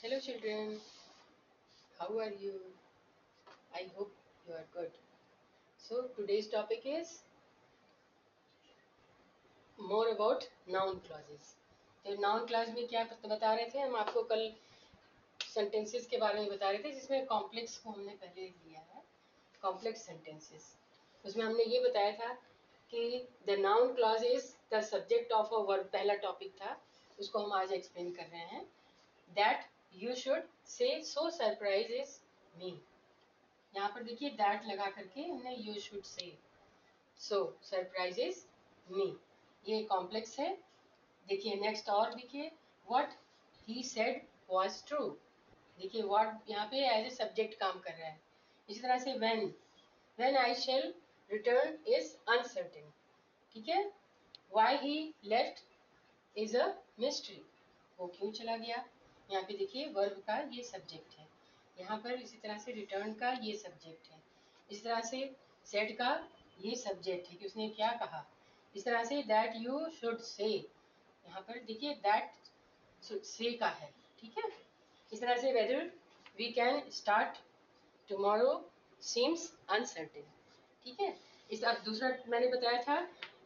Hello children, how are you? I hope you are good. So today's topic is more about noun clauses. तो noun class में क्या बता रहे थे, हम आपको कल सेंटेंसेस के बारे में बता रहे थे जिसमें कॉम्प्लेक्स को हमने पहले लिया है, कॉम्प्लेक्स सेंटेंसेस। उसमें हमने ये बताया था कि the noun clause is the subject of a verb, पहला टॉपिक था, उसको हम आज एक्सप्लेन कर रहे हैं। That you should say so surprises मी। यहाँ पर देखिए दैट लगा करके हमने you should say so surprises मी, ये कॉम्प्लेक्स है। देखिए नेक्स्ट और देखिए what he said was true. देखिए व्हाट यहाँ पे एज ए सब्जेक्ट काम कर रहा है। इसी तरह से when I shall return is uncertain, ठीक है। Why he left is a mystery, वो क्यों चला गया। यहाँ पे देखिए वर्ब का ये सब्जेक्ट है, यहाँ पर इसी तरह से रिटर्न का ये सब्जेक्ट है, इस तरह से सेड का ये सब्जेक्ट है कि उसने क्या कहा। इस तरह say that you should say, यहाँ पर देखिए दैट से का है, ठीक है। इस तरह से whether we can start tomorrow seems uncertain, ठीक है। इस अब दूसरा मैंने बताया था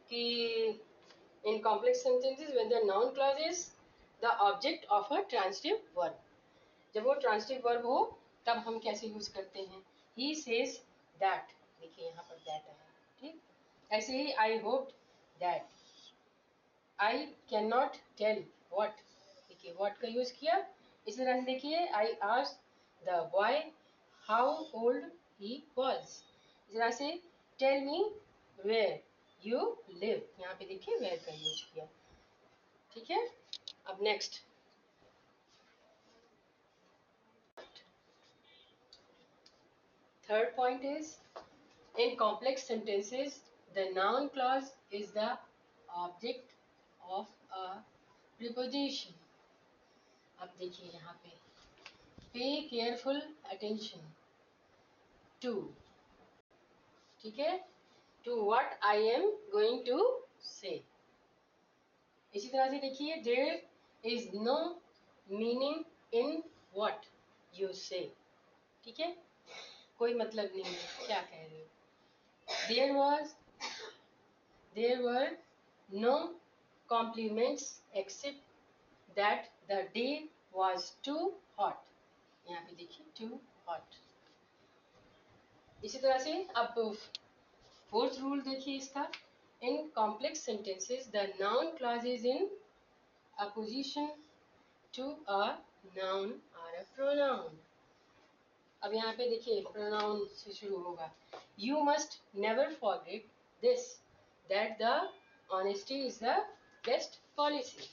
कि in complex sentences when the noun clause is the object of a transitive verb, जब वो ट्रांजिटिव वर्ब हो तब हम कैसे यूज करते हैं। ही सेज दैट, देखिए यहाँ पर दैट है, ठीक। ऐसे ही I hope that, I can not tell what, देखिए व्हाट का यूज किया। इसी तरह से देखिए I asked the boy how old he was, इस तरह से tell me where you live, यहाँ पे देखिए वेयर का यूज किया, ठीक है। अब next third point is in complex sentences the noun clause is the object of a preposition। अब देखिए यहाँ पे pay careful attention to, ठीक है, to what I am going to say। इसी तरह से देखिए there is no meaning in what you say, ठीक है, कोई मतलब नहीं है क्या कह रहे हो। there were no compliments except that the day was too hot, यहाँ पे देखिए too hot। इसी तरह से अब फोर्थ रूल देखिए इसका, in complex sentences the noun clause is in apposition to a noun or a pronoun. अब यहाँ पे देखिए प्रोनाउन से शुरू होगा। You must never forget this that the honesty is the best policy.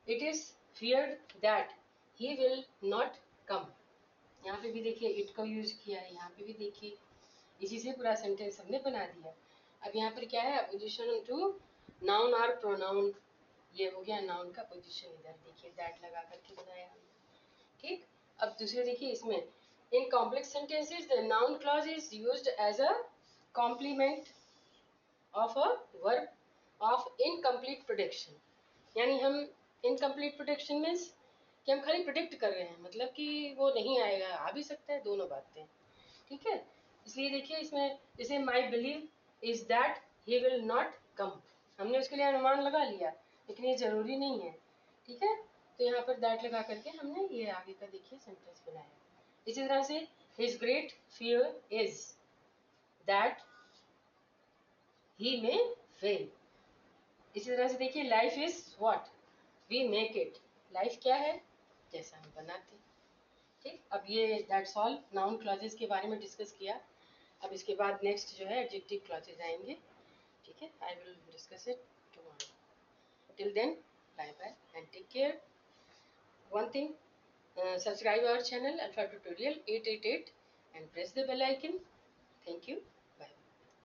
It is feared that he will not come, यहाँ पे भी देखिए इट का यूज किया है, यहाँ पे भी देखिए इसी से पूरा सेंटेंस हमने बना दिया। अब यहाँ पर क्या है, अपोजिशन टू नाउन और प्रोनाउन, ये हो गया नाउन का पोजीशन, इधर देखिए दैट लगा करके बनाया हमने, ठीक। अब दूसरे देखिए इसमें in complex sentences the noun clause is used as a complement of a verb of incomplete production. यानी हम इनकम्प्लीट प्रोडक्शन मीन्स कि हम खाली प्रोडिक्ट कर रहे हैं, मतलब कि वो नहीं आएगा, आ भी सकता है, दोनों बातें, ठीक है। इसलिए देखिए इसमें जैसे my believe is that he will not come, हमने उसके लिए अनुमान लगा लिया लेकिन ये जरूरी नहीं है, ठीक है। तो यहाँ पर दैट लगा करके हमने ये आगे का देखिए सेंटेंस बनाया। इसी तरह से his great fear is that he may fail. इसी तरह से देखिए life is what we make it, life क्या है, जैसा हम बनाते हैं, ठीक। अब ये दैट्स ऑल नाउन क्लॉजेस के बारे में डिस्कस किया। अब इसके बाद नेक्स्ट जो है एडजेक्टिव क्लॉजेस आएंगे, ठीक है। I will discuss it tomorrow. Till then, bye bye and take care. One thing, subscribe our channel Alpha Tutorial 888 and press the bell icon. Thank you.